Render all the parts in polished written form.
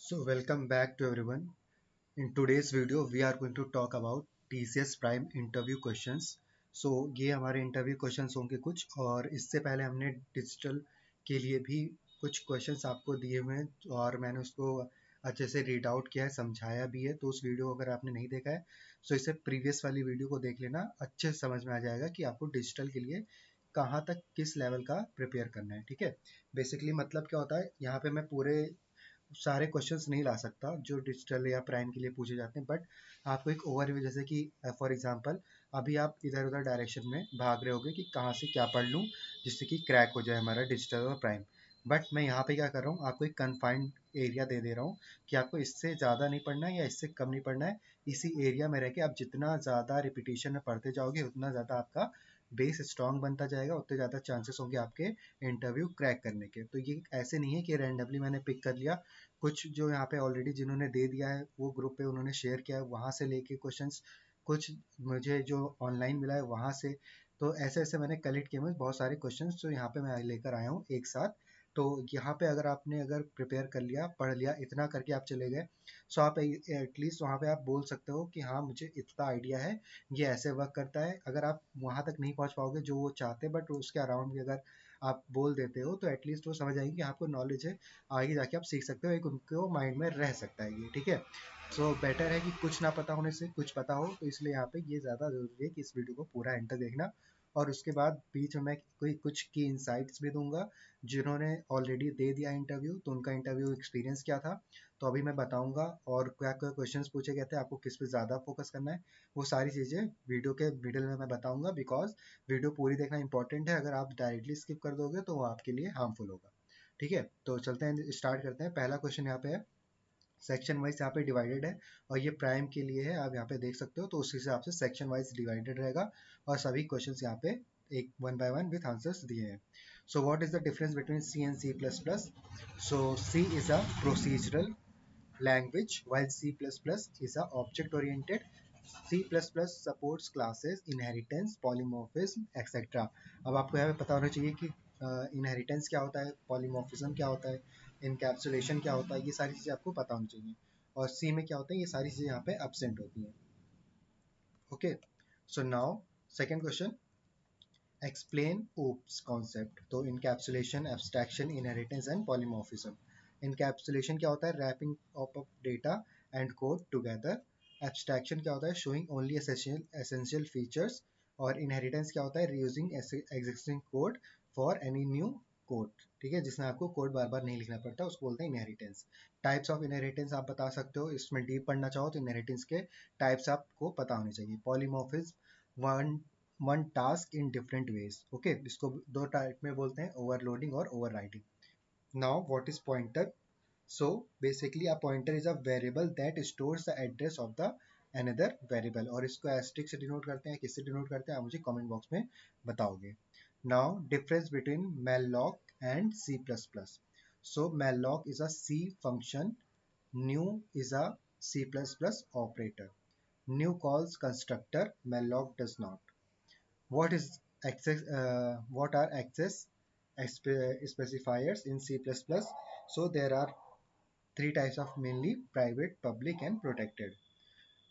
So welcome back to everyone. In today's video, we are going to talk about TCS Prime interview questions. So ये हमारे interview questions होंगे कुछ और इससे पहले हमने डिजिटल के लिए भी कुछ क्वेश्चंस आपको दिए हुए हैं और मैंने उसको अच्छे से रीड आउट किया है, समझाया भी है। तो उस वीडियो को अगर आपने नहीं देखा है तो इसे प्रीवियस वाली वीडियो को देख लेना, अच्छे से समझ में आ जाएगा कि आपको डिजिटल के लिए कहाँ तक किस लेवल का प्रिपेयर करना है। ठीक है, बेसिकली मतलब क्या होता है, यहाँ पे मैं पूरे सारे क्वेश्चंस नहीं ला सकता जो डिजिटल या प्राइम के लिए पूछे जाते हैं, बट आपको एक ओवरव्यू, जैसे कि फॉर एग्जांपल अभी आप इधर उधर डायरेक्शन में भाग रहे होगे कि कहाँ से क्या पढ़ लूँ जिससे कि क्रैक हो जाए हमारा डिजिटल और प्राइम। बट मैं यहाँ पे क्या कर रहा हूँ, आपको एक कन्फाइंड एरिया दे रहा हूँ कि आपको इससे ज़्यादा नहीं पढ़ना है या इससे कम नहीं पढ़ना है। इसी एरिया में रह के आप जितना ज़्यादा रिपीटेशन में पढ़ते जाओगे उतना ज़्यादा आपका बेस स्ट्रांग बनता जाएगा, उतने ज़्यादा चांसेस होंगे आपके इंटरव्यू क्रैक करने के। तो ये ऐसे नहीं है कि रैंडमली मैंने पिक कर लिया, कुछ जो यहाँ पे ऑलरेडी जिन्होंने दे दिया है वो ग्रुप पे उन्होंने शेयर किया है, वहाँ से लेके क्वेश्चंस, कुछ मुझे जो ऑनलाइन मिला है वहाँ से। तो ऐसे ऐसे मैंने कलेक्ट किए हैं बहुत सारे क्वेश्चंस जो यहाँ पे मैं लेकर आया हूँ एक साथ। तो यहाँ पे अगर आपने अगर प्रिपेयर कर लिया, पढ़ लिया, इतना करके आप चले गए, सो आप एटलीस्ट वहाँ पे आप बोल सकते हो कि हाँ मुझे इतना आइडिया है, ये ऐसे वर्क करता है। अगर आप वहाँ तक नहीं पहुँच पाओगे जो वो चाहते, बट उसके अराउंड भी अगर आप बोल देते हो तो एटलीस्ट वो समझ आएंगे कि आपको नॉलेज है, आगे जाके आप सीख सकते हो, एक उनको माइंड में रह सकता है ये। ठीक है, सो बेटर है कि कुछ ना पता होने से कुछ पता हो, तो इसलिए यहाँ पे ये ज़्यादा ज़रूरी है कि इस वीडियो को पूरा एंड तक देखना। और उसके बाद बीच में मैं कोई कुछ की इंसाइट्स भी दूंगा, जिन्होंने ऑलरेडी दे दिया इंटरव्यू तो उनका इंटरव्यू एक्सपीरियंस क्या था तो अभी मैं बताऊंगा, और क्या क्या क्वेश्चंस पूछे गए थे, आपको किस पे ज़्यादा फोकस करना है, वो सारी चीज़ें वीडियो के मिडिल में मैं बताऊंगा। बिकॉज वीडियो पूरी देखना इंपॉर्टेंट है, अगर आप डायरेक्टली स्किप कर दोगे तो वो आपके लिए हार्मफुल होगा। ठीक है, तो चलते हैं, स्टार्ट करते हैं। पहला क्वेश्चन यहाँ पे है, सेक्शन वाइज यहाँ पे डिवाइडेड है और ये प्राइम के लिए है, आप यहाँ पे देख सकते हो, तो उस हिसाब से सेक्शन वाइज डिवाइडेड रहेगा और सभी क्वेश्चंस यहाँ पे एक one by one with answers दिए हैं। So what is the difference between C and C plus plus? So C is a procedural language, while C++ is a object-oriented. C++ supports classes, inheritance, polymorphism, etc. अब आपको यहाँ पे पता होना चाहिए कि इनहेरिटेंस क्या होता है, पॉलीमॉर्फिज्म क्या होता है, इनकैप्सुलेशन क्या होता है, ये सारी चीज़ें आपको पता होनी चाहिए। और सी में क्या होता है, ये सारी चीज़ें यहाँ पे एब्सेंट होती हैं। Okay, so now second question, explain oops concept. तो encapsulation, abstraction, inheritance and polymorphism. Encapsulation क्या होता है, wrapping of data and code together. Abstraction क्या होता है, शोइंग ओनली एसेंशियल फीचर्स। और इनहेरिटेंस क्या होता है, reusing existing code for any new code. ठीक है, जिसमें आपको कोड बार बार नहीं लिखना पड़ता, उसको बोलते हैं इनहेरिटेंस। टाइप्स ऑफ इनहेरिटेंस आप बता सकते हो, इसमें डीप पढ़ना चाहो तो इनहेरिटेंस के टाइप्स आपको पता होने चाहिए। Polymorphism, one task in different ways. Okay, इसको दो टाइप में बोलते हैं, ओवरलोडिंग और overriding. Now what is pointer? So basically a pointer is a variable that stores the address of the another variable. और इसको एस्ट्रिक से डिनोट करते हैं, किससे डिनोट करते हैं आप मुझे कमेंट बॉक्स में बताओगे। Now difference between malloc and C++. So malloc is a C function, new is a C++ operator. New calls constructor, malloc does not. What is access? What are access specifiers in C++? So there are three types of, mainly private, public and protected.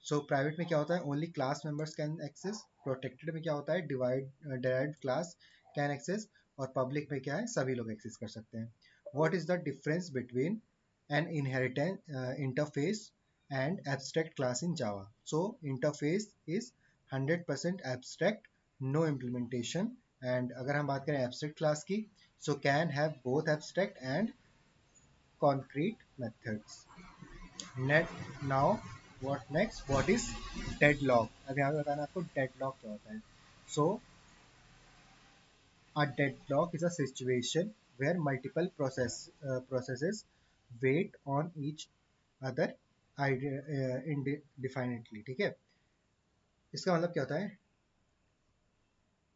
So private में क्या होता है, only class members can access. Protected में क्या होता है, derived class can access. और public में क्या है, सभी लोग access कर सकते हैं. What is the difference between an inheritance interface and abstract class in Java? So interface is 100% abstract, no implementation. And अगर हम बात करें abstract class की, so can have both abstract and concrete methods. Net now what next? What is deadlock? अब यहाँ पे बताना आपको deadlock क्या होता है. So a deadlock is a situation where multiple processes wait on each other indefinitely. ठीक है, इसका मतलब क्या होता है,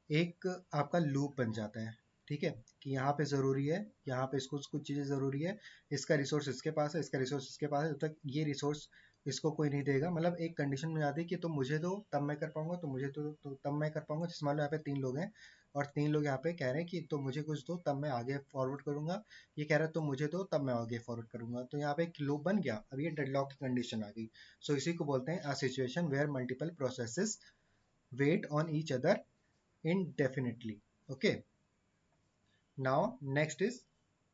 एक आपका लूप बन जाता है। ठीक है, कि यहाँ पे ज़रूरी है, यहाँ पे इसको कुछ चीज़ें ज़रूरी है, इसका रिसोर्स इसके पास है, इसका रिसोर्स इसके पास है, जब तक ये रिसोर्स इसको कोई नहीं देगा, मतलब एक कंडीशन में आती है कि तुम मुझे दो तब मैं कर पाऊंगा, तो मुझे तो तब मैं कर पाऊंगा। जैसे मान लो यहाँ पे तीन लोग हैं, और 3 लोग यहाँ पे कह रहे हैं कि तो मुझे कुछ दो तब मैं आगे फॉरवर्ड करूंगा, ये कह रहा है तो मुझे दो तब मैं आगे फॉरवर्ड करूंगा। तो यहाँ पे एक लूप बन गया, अब ये डेडलॉक की कंडीशन आ गई। सो इसी को बोलते हैं a situation where multiple processes wait on each other indefinitely. Okay, now next is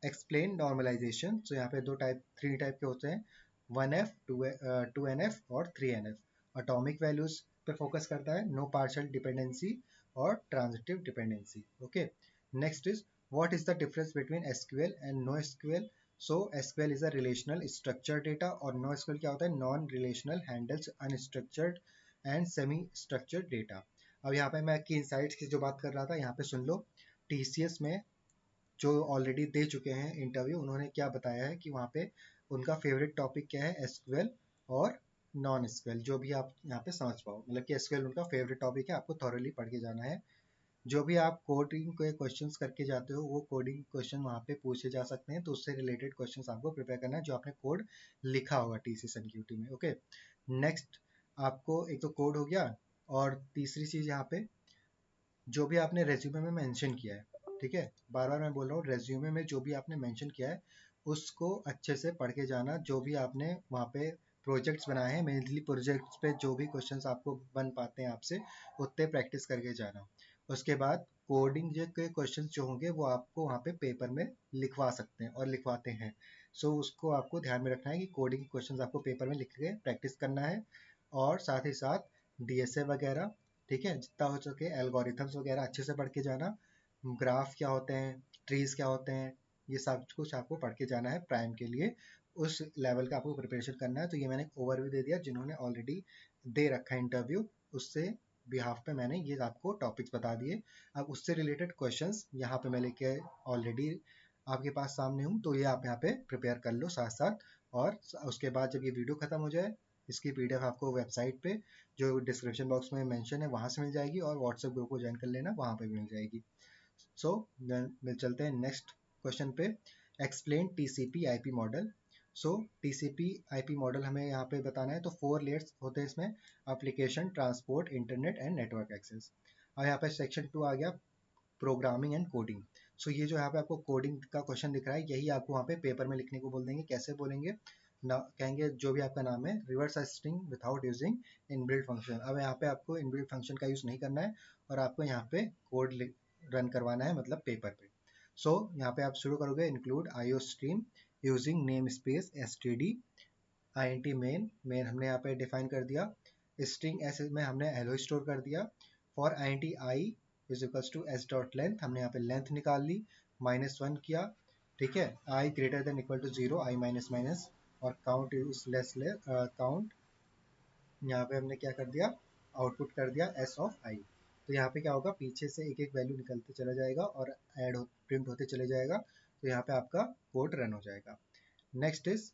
explain normalization. So यहाँ पे दो टाइप, थ्री टाइप के होते हैं, 1f, 2nf और 3nf। अटोमिक वैल्यूज पे फोकस करता है, नो पार्शियल डिपेंडेंसी और transitive dependency. Okay, next is what is the difference between SQL and no SQL. So SQL is a relational structure data और no SQL क्या होता है, non relational handles unstructured and semi structured data. अब यहाँ पे मैं की insights की जो बात कर रहा था यहाँ पे सुन लो। टीसीएस में जो ऑलरेडी दे चुके हैं इंटरव्यू, उन्होंने क्या बताया है कि वहाँ पे उनका फेवरेट टॉपिक क्या है, एसक्यूएल और नॉन एसक्यूएल, जो भी आप यहाँ पे समझ पाओ, मतलब कि एसक्यूएल उनका फेवरेट टॉपिक है, आपको थॉरली पढ़ के जाना है। जो भी आप कोडिंग के क्वेश्चंस करके जाते हो वो कोडिंग क्वेश्चन वहाँ पे पूछे जा सकते हैं, तो उससे रिलेटेड क्वेश्चंस आपको प्रिपेयर करना है जो आपने कोड लिखा होगा टीसीएस एनक्यूटी में। ओके, नेक्स्ट आपको एक तो कोड हो गया, और तीसरी चीज़ यहाँ पे जो भी आपने रेज्यूमे में मेंशन किया है, ठीक है, बार बार मैं बोल रहा हूँ, रेज्यूमे में जो भी आपने मेंशन किया है उसको अच्छे से पढ़ के जाना। जो भी आपने वहाँ पे प्रोजेक्ट्स बनाए हैं, मेनली प्रोजेक्ट्स पे जो भी क्वेश्चंस आपको बन पाते हैं आपसे, उतने प्रैक्टिस करके जाना। उसके बाद कोडिंग के क्वेश्चंस जो होंगे वो आपको वहाँ पे पेपर में लिखवा सकते हैं और लिखवाते हैं। सो उसको आपको ध्यान में रखना है कि कोडिंग के क्वेश्चंस आपको पेपर में लिख के प्रैक्टिस करना है। और साथ ही साथ डीएसए वगैरह, ठीक है, जितना हो सके एल्गोरिथम्स वगैरह अच्छे से पढ़ के जाना। ग्राफ क्या होते हैं, ट्रीज क्या होते हैं, ये सब कुछ आपको पढ़ के जाना है प्राइम के लिए। उस लेवल का आपको प्रिपरेशन करना है। तो ये मैंने ओवरव्यू दे दिया, जिन्होंने ऑलरेडी दे रखा है इंटरव्यू, उससे बिहाफ पे मैंने ये आपको टॉपिक्स बता दिए। अब उससे रिलेटेड क्वेश्चंस यहाँ पे मैं लेके ऑलरेडी आपके पास सामने हूँ, तो ये आप यहाँ पे प्रिपेयर कर लो साथ साथ। और उसके बाद जब ये वीडियो खत्म हो जाए, इसकी पीडीएफ आपको वेबसाइट पे जो डिस्क्रिप्शन बॉक्स में मेंशन है वहाँ से मिल जाएगी, और व्हाट्सएप ग्रुप को ज्वाइन कर लेना, वहाँ पे भी मिल जाएगी। सो मिल चलते हैं नेक्स्ट क्वेश्चन पे। Explain TCP IP model. So TCP IP model हमें यहाँ पे बताना है, तो 4 लेयर्स होते हैं इसमें, application, transport, internet and network access. अब यहाँ पे सेक्शन 2 आ गया, प्रोग्रामिंग एंड कोडिंग। सो ये जो यहाँ पे आपको कोडिंग का क्वेश्चन दिख रहा है, यही आपको वहाँ पे पेपर में लिखने को बोल देंगे। कैसे बोलेंगे ना, कहेंगे जो भी आपका नाम है, reverse string without using inbuilt function. अब यहाँ पे आपको इनबिल्ट फंक्शन का यूज नहीं करना है, और आपको यहाँ पे कोड रन करवाना है, मतलब पेपर पे। सो यहाँ पे आप शुरू करोगे, include IO stream using name space STD INT main. Main हमने यहाँ पे डिफाइन कर दिया, स्ट्रिंग एस में हमने हेलो स्टोर कर दिया। For INT I is equals to S dot length, हमने यहाँ पे लेंथ निकाल ली, -1 किया, ठीक है। I greater than equal to 0, I minus minus, और काउंट इज लेस काउंट, यहाँ पे हमने क्या कर दिया, आउटपुट कर दिया एस ऑफ आई। तो यहाँ पे क्या होगा, पीछे से एक एक वैल्यू निकलते चला जाएगा और प्रिंट होते चले जाएगा, तो यहाँ पे आपका कोड रन हो जाएगा। Next is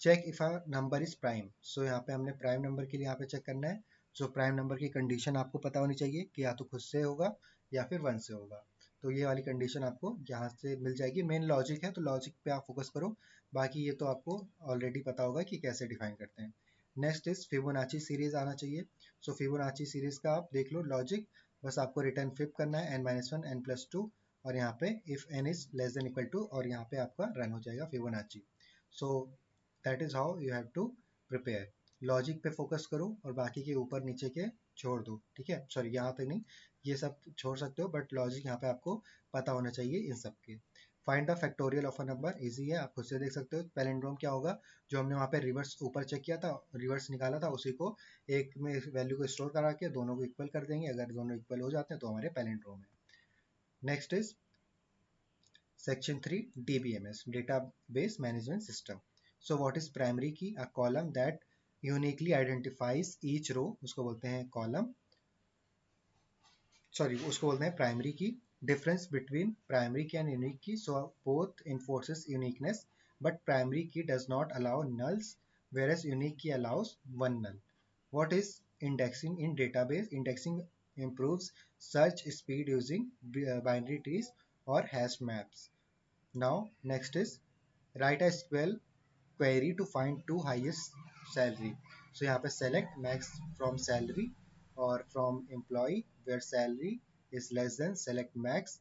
check if a number is prime. So यहाँ पे हमने प्राइम नंबर के लिए यहाँ पे चेक करना है। सो प्राइम नंबर की कंडीशन आपको पता होनी चाहिए कि या तो खुद से होगा या फिर 1 से होगा। तो ये वाली कंडीशन आपको यहाँ से मिल जाएगी। मेन लॉजिक है, तो लॉजिक पे आप फोकस करो, बाकी ये तो आपको ऑलरेडी पता होगा कि कैसे डिफाइन करते हैं। नेक्स्ट इज फिबोनाची सीरीज आना चाहिए। सो फिबोनाची सीरीज का आप देख लो लॉजिक, बस आपको रिटर्न फिब करना है n-1 n+2, और यहाँ पे if n is less than equal to, और यहाँ पे आपका रन हो जाएगा Fibonacci. So that is how you have to prepare. Logic पे फोकस करो और बाकी के ऊपर नीचे के छोड़ दो, ठीक है, सॉरी यहाँ पे नहीं, ये सब छोड़ सकते हो, बट लॉजिक यहाँ पे आपको पता होना चाहिए इन सब के। Find the factorial of a number, easy है, आप खुद से देख सकते हो। पैलिंड्रोम क्या होगा, जो हमने वहाँ पे रिवर्स ऊपर चेक किया था, रिवर्स निकाला था, उसी को एक में वैल्यू को स्टोर करा के दोनों को इक्वल कर देंगे, अगर दोनों इक्वल हो जाते हैं तो हमारे पैलिंड्रोम है। Next is Section 3 DBMS, Database Management System. So what is primary key? A column that uniquely identifies each row, उसको बोलते हैं column, सॉरी उसको बोलते हैं प्राइमरी की। डिफरेंस बिटवीन प्राइमरी की एंड यूनिक की, so both enforces uniqueness, but primary key does not allow nulls, whereas unique key allows one null. What is indexing in database? Indexing improves search speed using binary trees or hash maps. Now next is write a SQL query to find two highest salary. So यहाँ पे select max from salary or from employee where salary is less then select max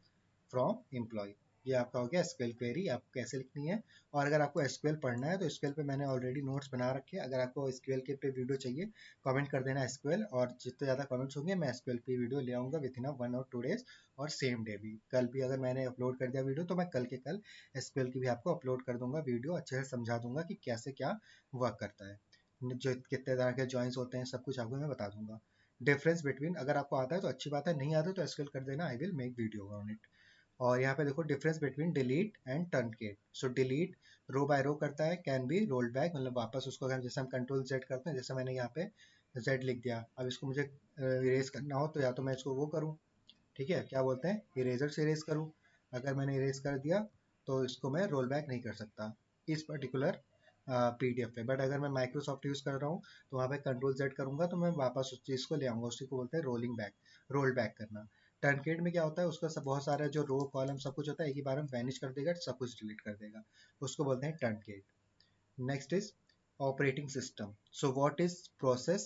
from employ. ये आपका हो गया SQL query, आपको कैसे लिखनी है। और अगर आपको एसक्यूएल पढ़ना है तो एसक्यूएल पे मैंने ऑलरेडी नोट्स बना रखे हैं। अगर आपको एसक्यूएल के पे वीडियो चाहिए कमेंट कर देना एसक्यूएल, और जितने ज़्यादा कमेंट्स होंगे मैं एसक्यूएल पे वीडियो ले आऊँगा विद इन 1 और 2 डेज। और सेम डे भी, कल भी अगर मैंने अपलोड कर दिया वीडियो तो मैं कल के कल एसक्यूएल की भी आपको अपलोड कर दूंगा वीडियो, अच्छे से समझा दूंगा कि कैसे क्या वर्क करता है, जो कितने तरह के जॉइंट्स होते हैं सब कुछ आपको मैं बता दूंगा। डिफरेंस बिटवीन, अगर आपको आता है तो अच्छी बात है, नहीं आता तो एसक्यूएल कर देना, I will make video on it. और यहाँ पे देखो difference between delete and truncate. So delete row by row करता है, कैन बी रोल्ड बैक, मतलब वापस उसको अगर जैसे हम कंट्रोल जेड करते हैं, जैसे मैंने यहाँ पे जेड लिख दिया, अब इसको मुझे इरेज करना हो तो या तो मैं इसको वो करूँ, ठीक है, क्या बोलते हैं, इरेजर से इरेज करूँ। अगर मैंने इरेज कर दिया तो इसको मैं रोल बैक नहीं कर सकता इस पर्टिकुलर पीडीएफ पे। बट अगर मैं माइक्रोसॉफ्ट यूज़ कर रहा हूँ तो वहाँ पे कंट्रोल जेड करूँगा तो मैं वापस उस चीज़ को ले आऊँगा, उसी को बोलते हैं रोलिंग बैक, रोल बैक करना। टर्नकेट में क्या होता है, उसका सब बहुत सारा जो रो कॉलम सब कुछ होता है एक ही बार में वैनिश कर देगा, सब कुछ डिलीट कर देगा, उसको बोलते हैं truncate. Next is operating system. So what is process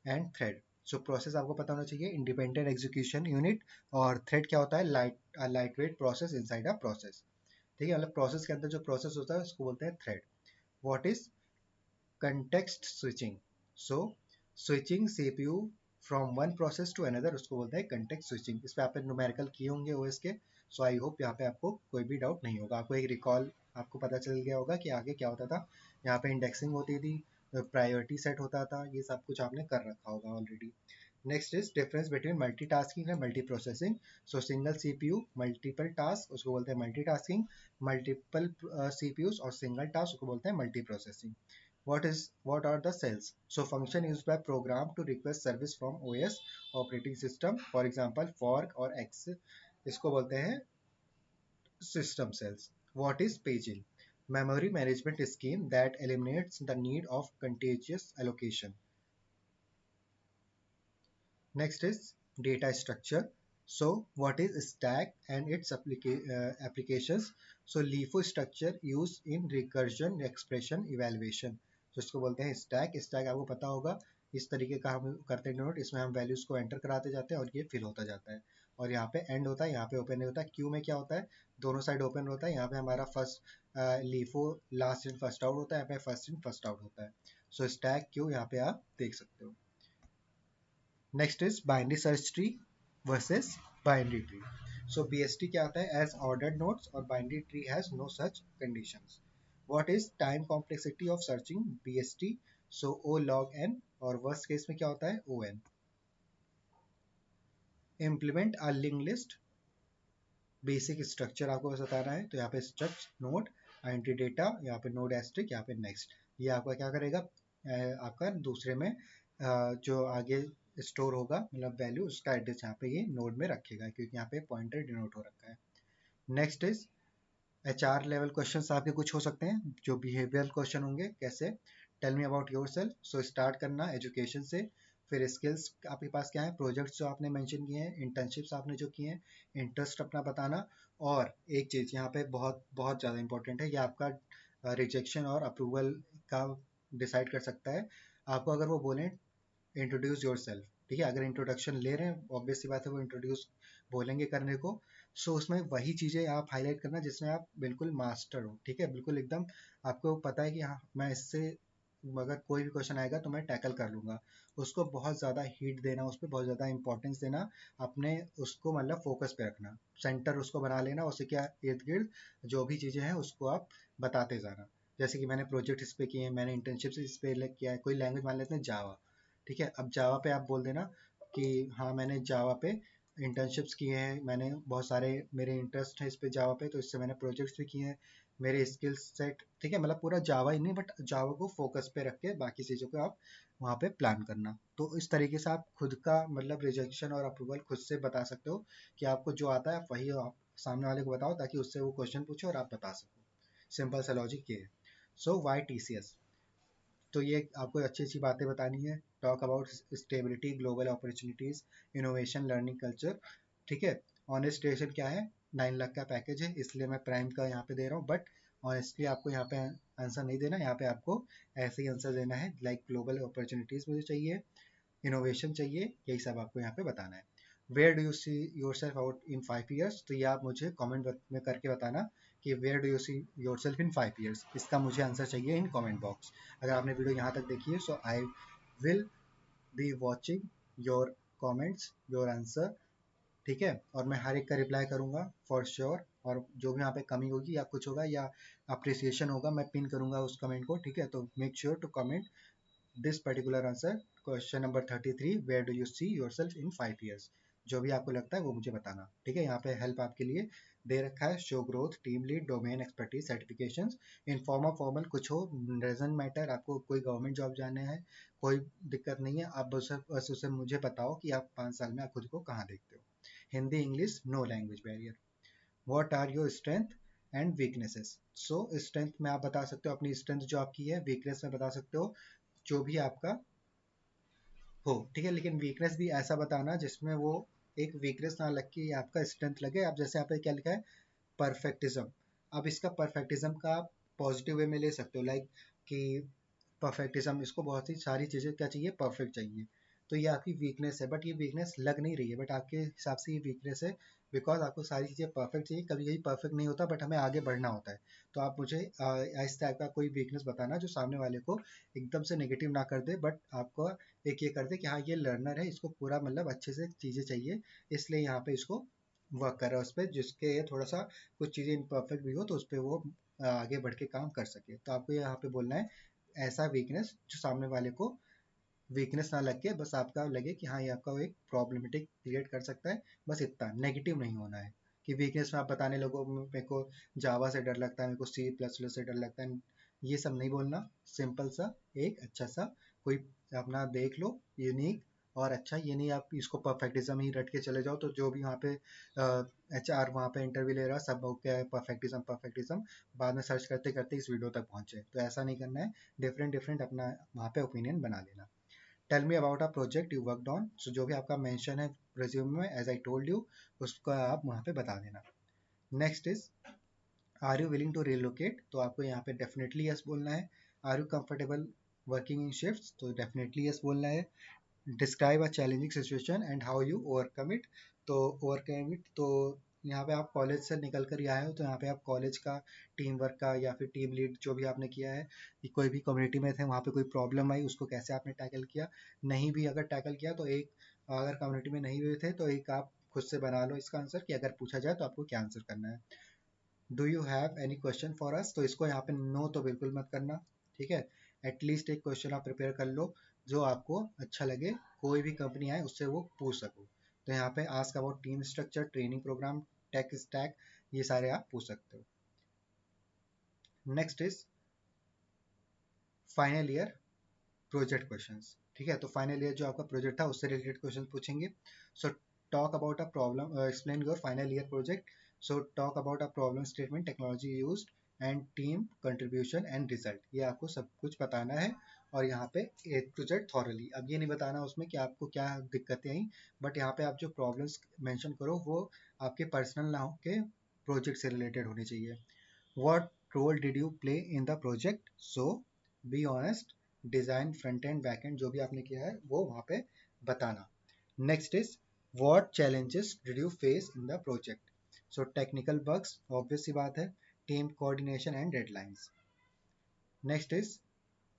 and thread. So process आपको पता होना चाहिए, इंडिपेंडेंट एग्जीक्यूशन यूनिट, और थ्रेड क्या होता है, light weight process inside a process. ठीक है, मतलब प्रोसेस के अंदर जो प्रोसेस होता है उसको बोलते हैं thread. What is context switching. So switching CPU from one process to another, उसको बोलते हैं कंटेक्स्ट स्विचिंग। इस पे आपने न्यूमेरिकल किए होंगे ओएस के, सो आई होप यहाँ पे आपको कोई भी डाउट नहीं होगा, आपको एक रिकॉल आपको पता चल गया होगा कि आगे क्या होता था। यहाँ पे इंडेक्सिंग होती थी, प्रायोरिटी सेट होता था, ये सब कुछ आपने कर रखा होगा already. Next is difference between multitasking and multi processing. So single CPU multiple task उसको बोलते हैं मल्टीटास्किंग, मल्टीपल सीपीयूज और सिंगल टास्क उसको बोलते हैं multi processing. What are the cells? So function used by program to request service from OS operating system, for example fork or X, इसको बोलते हैं system cells. What is paging? Memory management scheme that eliminates the need of contiguous allocation. Next is data structure. So what is stack and its applications? So LIFO structure used in recursion expression evaluation. तो इसको बोलते हैं stack. Stack आपको पता होगा, इस तरीके का हम करते हैं नोट, इसमें हम वैल्यूज को एंटर कराते जाते हैं और ये फिल होता जाता है। और यहाँ पे एंड होता है, यहाँ पे ओपन नहीं होता है। क्यू में क्या होता है, दोनों साइड ओपन होता है, यहाँ पे हमारा first LIFO last in first out होता है, यहाँ पे फर्स्ट इन फर्स्ट आउट होता है। सो स्टैक क्यू यहाँ पे आप देख सकते हो। Next is binary search tree versus binary tree. So BST क्या होता है, एज ऑर्डर्ड नोड्स, और binary tree has no such conditions. What is time complexity of searching BST. So O log N, और वर्स्ट केस में क्या होता है O N. Implement a link list, basic structure आपको बस बताना है, तो यहाँ पे स्ट्रक्च नोड आइडेंटिटी डेटा, यहाँ पे नोड एस्ट्रिक, यहाँ पे नेक्स्ट। ये आपका क्या करेगा, आपका दूसरे में जो आगे स्टोर होगा मतलब वैल्यू, उसका एड्रेस यहाँ पे ये नोड में रखेगा, क्योंकि यहाँ पे पॉइंटर डिनोट हो रखा है। Next is HR level questions आपके कुछ हो सकते हैं, जो बिहेवियरल क्वेश्चन होंगे, कैसे, tell me about yourself. So start करना एजुकेशन से, फिर स्किल्स आपके पास क्या है, प्रोजेक्ट्स जो आपने मेंशन किए हैं, इंटर्नशिप्स आपने जो किए हैं, इंटरेस्ट अपना बताना। और एक चीज़ यहाँ पे बहुत बहुत ज़्यादा इंपॉर्टेंट है, ये आपका रिजेक्शन और अप्रूवल का डिसाइड कर सकता है। आपको अगर वो बोलें इंट्रोड्यूस योर सेल्फ, ठीक है, अगर इंट्रोडक्शन ले रहे हैं ऑब्वियस सी बात है वो इंट्रोड्यूस बोलेंगे करने को, सो उसमें वही चीज़ें आप हाईलाइट करना जिसमें आप बिल्कुल मास्टर हो, ठीक है, बिल्कुल एकदम आपको पता है कि हाँ मैं इससे अगर कोई भी क्वेश्चन आएगा तो मैं टैकल कर लूँगा। उसको बहुत ज़्यादा हीट देना, उस पर बहुत ज़्यादा इंपॉर्टेंस देना, अपने उसको मतलब फोकस पे रखना, सेंटर उसको बना लेना, उससे क्या इर्द गिर्द जो भी चीज़ें हैं उसको आप बताते जाना। जैसे कि मैंने प्रोजेक्ट इस पे किए हैं, मैंने इंटर्नशिप इस पे किया है, कोई लैंग्वेज मान लेते हैं जावा, ठीक है, अब जावा पे आप बोल देना कि हाँ मैंने जावा पे इंटर्नशिप्स किए हैं, मैंने बहुत सारे मेरे इंटरेस्ट है इस पे जावा पे, तो इससे मैंने प्रोजेक्ट्स भी किए हैं, मेरे स्किल सेट, ठीक है, मतलब पूरा जावा ही नहीं बट जावा को फोकस पे रख के बाकी चीज़ों को आप वहाँ पे प्लान करना। तो इस तरीके से आप खुद का मतलब रिजेक्शन और अप्रूवल खुद से बता सकते हो, कि आपको जो आता है वही आप सामने वाले को बताओ, ताकि उससे वो क्वेश्चन पूछे और आप बता सको। सिंपल सा लॉजिक ये है। सो वाई टीसीएस, तो ये आपको अच्छी अच्छी बातें बतानी है, talk about stability, global opportunities, innovation, learning culture, ठीक है। ऑनेस्ट क्रिएशन क्या है, 9 लाख का पैकेज है, इसलिए मैं प्राइम का यहाँ पे दे रहा हूँ, बट ऑनेस्टली आपको यहाँ पे आंसर नहीं देना, यहाँ पे आपको ऐसे ही आंसर देना है, लाइक ग्लोबल अपॉर्चुनिटीज मुझे चाहिए, इनोवेशन चाहिए, यही सब आपको यहाँ पे बताना है। Where do you see yourself out in 5 years, तो ये आप मुझे कमेंट में करके बताना कि where do you see yourself in 5 years, इसका मुझे आंसर चाहिए इन कमेंट बॉक्स। अगर आपने वीडियो यहाँ तक देखी है so I will be watching your comments, your answer, ठीक है। और मैं हर एक का रिप्लाई करूंगा फॉर श्योर, और जो भी यहाँ पे कमी होगी या कुछ होगा या अप्रिसिएशन होगा मैं पिन करूंगा उस कमेंट को, ठीक है। तो make sure to comment this particular answer, question number 33, where do you see yourself in 5 years, जो भी आपको लगता है वो मुझे बताना, ठीक है। यहाँ पे हेल्प आपके लिए दे रखा है, show growth, team lead, domain expertise, certifications, informal formal कुछ हो डजंट मैटर, आपको कोई गवर्नमेंट जॉब जाने हैं कोई दिक्कत नहीं है, आप बस उसे मुझे बताओ कि आप 5 साल में आप खुद को कहाँ देखते हो। Hindi English no language barrier. What are your strength and weaknesses, so strength में आप बता सकते हो अपनी स्ट्रेंथ जो आपकी है, वीकनेस में बता सकते हो जो भी आपका हो, ठीक है। लेकिन वीकनेस भी ऐसा बताना जिसमें वो एक वीकनेस ना लग के आपका स्ट्रेंथ लगे। आप जैसे यहाँ पे क्या लिखा है, परफेक्टिज्म, अब इसका परफेक्टिज्म का आप पॉजिटिव वे में ले सकते हो, लाइक कि परफेक्टिज्म, इसको बहुत ही सारी चीज़ें क्या चाहिए, परफेक्ट चाहिए, तो ये आपकी वीकनेस है, बट ये वीकनेस लग नहीं रही है, बट आपके हिसाब से ये वीकनेस है, बिकॉज आपको सारी चीज़ें परफेक्ट चाहिए, कभी कभी परफेक्ट नहीं होता बट हमें आगे बढ़ना होता है। तो आप मुझे इस टाइप का कोई वीकनेस बताना जो सामने वाले को एकदम से नेगेटिव ना कर दे, बट आपको एक ये कर दे कि हाँ ये लर्नर है, इसको पूरा मतलब अच्छे से चीज़ें चाहिए, इसलिए यहाँ पे इसको वर्क कर रहा है उस पर, जिसके थोड़ा सा कुछ चीज़ें इम्परफेक्ट भी हो तो उस पर वो आगे बढ़ के काम कर सके। तो आपको यहाँ पे बोलना है ऐसा वीकनेस जो सामने वाले को वीकनेस ना लग के बस आपका लगे कि हाँ ये आपका एक प्रॉब्लमेटिक क्रिएट कर सकता है, बस इतना नेगेटिव नहीं होना है कि वीकनेस में आप बताने लगो मेरे को जावा से डर लगता है, मेरे को सी प्लस प्लस से डर लगता है, ये सब नहीं बोलना। सिंपल सा एक अच्छा सा कोई अपना देख लो यूनिक और अच्छा, ये नहीं आप इसको परफेक्टिज्म ही रट के चले जाओ, तो जो भी वहाँ पे HR वहाँ पे इंटरव्यू ले रहा है सब क्या है, परफेक्टिज्म परफेक्टिज्म, बाद में सर्च करते करते इस वीडियो तक पहुँचे, तो ऐसा नहीं करना है। डिफरेंट डिफरेंट अपना वहाँ पे ओपिनियन बना लेना। Tell me about a project you worked on, so जो भी आपका मेंशन है रिज्यूम में एज आई टोल्ड यू, उसका आप वहाँ पे बता देना। Next is are you willing to relocate, तो आपको यहाँ पे डेफिनेटली यस बोलना है। Are you comfortable working in shifts, तो डेफिनेटली यस बोलना है। Describe a challenging situation and how you overcome it, तो ओवरकम इट, तो यहाँ पे आप कॉलेज से निकल कर ही आए हो, तो यहाँ पे आप कॉलेज का टीम वर्क का या फिर टीम लीड जो भी आपने किया है, कि कोई भी कम्युनिटी में थे वहाँ पे कोई प्रॉब्लम आई उसको कैसे आपने टैकल किया, नहीं भी अगर टैकल किया तो एक, अगर कम्युनिटी में नहीं हुए थे तो एक आप खुद से बना लो इसका आंसर कि अगर पूछा जाए तो आपको क्या आंसर करना है। Do you have any question for us, तो इसको यहाँ पे नो तो बिल्कुल मत करना, ठीक है। एटलीस्ट एक क्वेश्चन आप प्रिपेयर कर लो जो आपको अच्छा लगे, कोई भी कंपनी आए उससे वो पूछ सको। तो यहाँ पे ask about team structure, training program, tech stack, ये सारे आप पूछ सकते हो। Next is final year project questions, ठीक है। तो फाइनल ईयर जो आपका प्रोजेक्ट था उससे रिलेटेड क्वेश्चन पूछेंगे। So talk about a problem, explain your final year project, so talk about a problem statement, technology used and team contribution and result, ये आपको सब कुछ बताना है। और यहाँ पे ए टू जेड थॉरली, अब ये नहीं बताना उसमें कि आपको क्या दिक्कतें आई, बट यहाँ पे आप जो प्रॉब्लम्स मेंशन करो वो आपके पर्सनल ना हो के प्रोजेक्ट से रिलेटेड होनी चाहिए। What role did you play in the project? So be honest, design front end back end जो भी आपने किया है वो वहाँ पे बताना। Next is what challenges did you face in the project, so technical bugs obvious सी बात है, team coordination and deadlines. Next is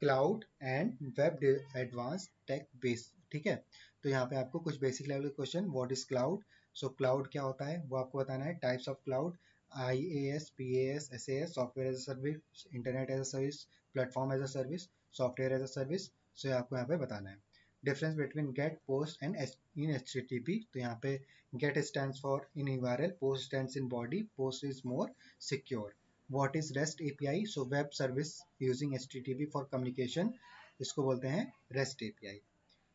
cloud and web advance tech base, ठीक है। तो यहाँ पे आपको कुछ बेसिक लेवल के question, what is cloud, so cloud क्या होता है वो आपको बताना है। Types of cloud, IaaS, PaaS, SaaS, software as a service, internet as a service, platform as a service, software as a service, so आपको यहाँ पे बताना है। Difference between get, post and in HTTP, तो यहाँ पे get stands for in URL, post stands in body, post is more secure. What is REST API? So web service using HTTP for communication, इसको बोलते हैं REST API।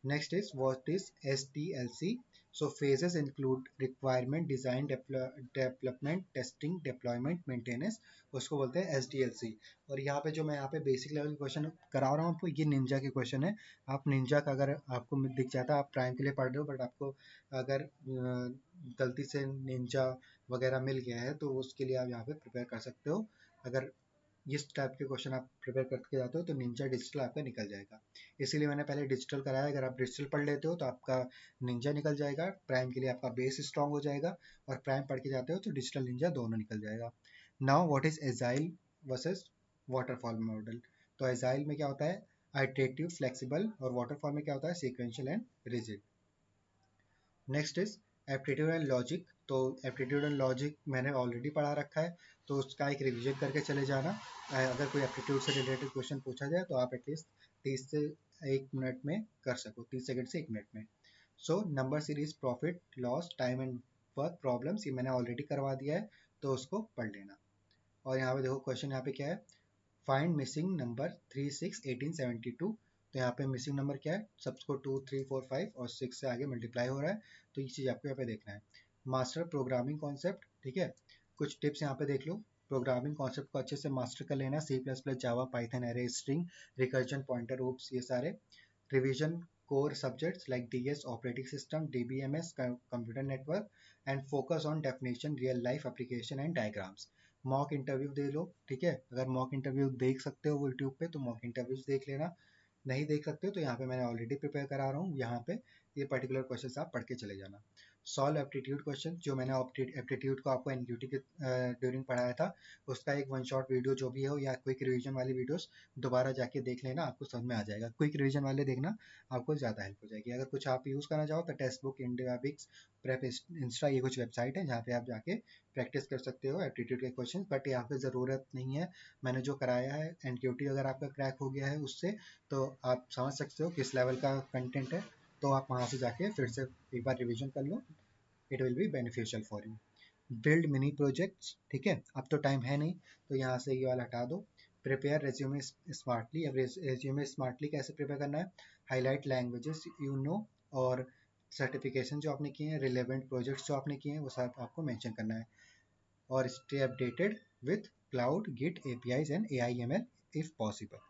Next is what is SDLC? So phases include requirement, design, development, testing, deployment, maintenance, उसको बोलते हैं SDLC। और यहाँ पे जो मैं यहाँ पे बेसिक लेवल क्वेश्चन करा रहा हूँ आपको, ये निंजा के क्वेश्चन है। आप निंजा का अगर आपको दिख जाता है, आप प्राइम के लिए पढ़ रहे हो बट आपको अगर गलती से निंजा वगैरह मिल गया है तो उसके लिए आप यहाँ पे प्रिपेयर कर सकते हो। अगर इस टाइप के क्वेश्चन आप प्रिपेयर करके जाते हो तो निंजा डिजिटल आपका निकल जाएगा। इसीलिए मैंने पहले डिजिटल कराया। अगर आप डिजिटल पढ़ लेते हो तो आपका निंजा निकल जाएगा, प्राइम के लिए आपका बेस स्ट्रांग हो जाएगा, और प्राइम पढ़ के जाते हो तो डिजिटल निंजा दोनों निकल जाएगा। Now what is agile versus waterfall model. तो एजाइल में क्या होता है, आइटरेटिव फ्लेक्सिबल, और वाटरफॉल में क्या होता है, sequential and rigid. Next is aptitude and logic. तो एप्टीट्यूड एंड लॉजिक मैंने ऑलरेडी पढ़ा रखा है, तो उसका एक रिविजन करके चले जाना। अगर कोई एप्टीट्यूड से रिलेटेड क्वेश्चन पूछा जाए तो आप एटलीस्ट 30 से 1 मिनट में कर सको, 30 सेकंड से 1 मिनट में। So number series, profit loss, time and work problems, ये मैंने ऑलरेडी करवा दिया है, तो उसको पढ़ लेना। और यहाँ पे देखो क्वेश्चन यहाँ पे क्या है, फाइंड मिसिंग नंबर 36 18 72। तो यहाँ पे मिसिंग नंबर क्या है, सबको 2 3 4 5 और 6 से आगे मल्टीप्लाई हो रहा है, तो ये चीज़ आपको यहाँ पे देखना है। मास्टर प्रोग्रामिंग कॉन्सेप्ट, ठीक है, कुछ टिप्स यहाँ पे देख लो। प्रोग्रामिंग कॉन्सेप्ट को अच्छे से मास्टर कर लेना, C++, Java, Python, array, string, recursion, pointer, loops, ये सारे। Revision core subjects like DS, operating system, DBMS, computer network, and focus on definition, real life application and diagrams. Mock interview दे लो, ठीक है, अगर मॉक इंटरव्यू देख सकते हो यूट्यूब पे तो मॉक इंटरव्यूज देख लेना। नहीं देख सकते हो तो यहाँ पे मैंने ऑलरेडी प्रिपेयर करा रहा हूँ, यहाँ पे ये पर्टिकुलर क्वेश्चन आप पढ़ के चले जाना। सॉल्व एप्टीट्यूड क्वेश्चन, जो मैंने एप्टीट्यूड को आपको एनक्यूटी के ड्यूरिंग पढ़ाया था, उसका एक वन शॉट वीडियो जो भी हो या क्विक रिवीजन वाली वीडियोस दोबारा जाके देख लेना, आपको समझ में आ जाएगा। क्विक रिवीजन वाले देखना, आपको ज़्यादा हेल्प हो जाएगी। अगर कुछ आप यूज़ करना चाहो तो text book, India Bix, prep insta, ये कुछ वेबसाइट है जहाँ पे आप जाके प्रैक्टिस कर सकते हो एप्टीट्यूड के क्वेश्चन, बट यहाँ पे ज़रूरत नहीं है। मैंने जो कराया है एनक्यूटी अगर आपका क्रैक हो गया है उससे, तो आप समझ सकते हो किस लेवल का कंटेंट है, तो आप वहाँ से जाके फिर से एक बार रिवीजन कर लो, it will be beneficial for you. Build mini projects, ठीक है, अब तो टाइम है नहीं, तो यहाँ से ये वाला हटा दो। Prepare resume smartly. अब रेज्यूमे स्मार्टली कैसे प्रिपेयर करना है, हाईलाइट लैंग्वेजेस यू नो, और सर्टिफिकेशन जो आपने किए हैं, रिलेवेंट प्रोजेक्ट्स जो आपने किए हैं वो सब आपको मेंशन करना है, और stay updated with cloud, git, APIs and AIML if possible.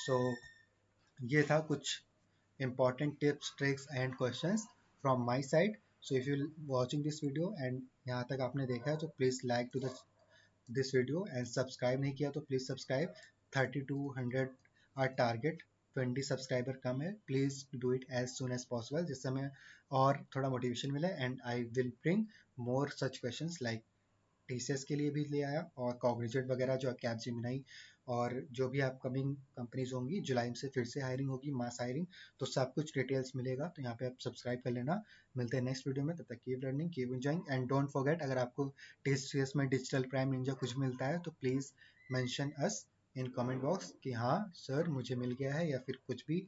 So ये था कुछ important tips, tricks and questions from my side. So if you watching this video and यहाँ तक आपने देखा है तो please like to this video and subscribe नहीं किया तो please subscribe. 30 to 100 our target, 20 subscriber कम है, please do it as soon as possible, जिससे हमें और थोड़ा मोटिवेशन मिले, and I will bring more such questions like TCS के लिए भी ले आया, और कॉग्निजेट वगैरह जो कैप जेमिनाई, और जो भी अपकमिंग कंपनीज होंगी, जुलाई में से फिर से हायरिंग होगी, मास हायरिंग, तो सब कुछ डिटेल्स मिलेगा, तो यहाँ पे आप सब्सक्राइब कर लेना। मिलते हैं नेक्स्ट वीडियो में, तब तक keep learning, keep enjoying, and don't forget, अगर आपको TCS में डिजिटल प्राइम निंजा कुछ मिलता है तो please mention us in comment box कि हाँ सर मुझे मिल गया है, या फिर कुछ भी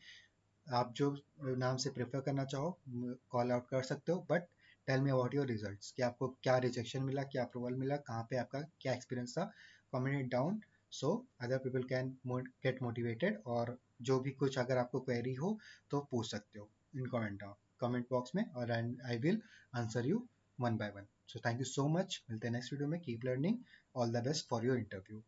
आप जो नाम से प्रेफर करना चाहो कॉल आउट कर सकते हो, but tell me about your results, कि आपको क्या रिजेक्शन मिला, क्या अप्रूवल मिला, कहाँ पे आपका क्या एक्सपीरियंस था, comment it down, so other people can get motivated, और जो भी कुछ अगर आपको क्वेरी हो तो पूछ सकते हो इन कमेंट बॉक्स में, और I will answer you one by one. So thank you so much, मिलते हैं नेक्स्ट वीडियो में, keep learning, all the best for your interview.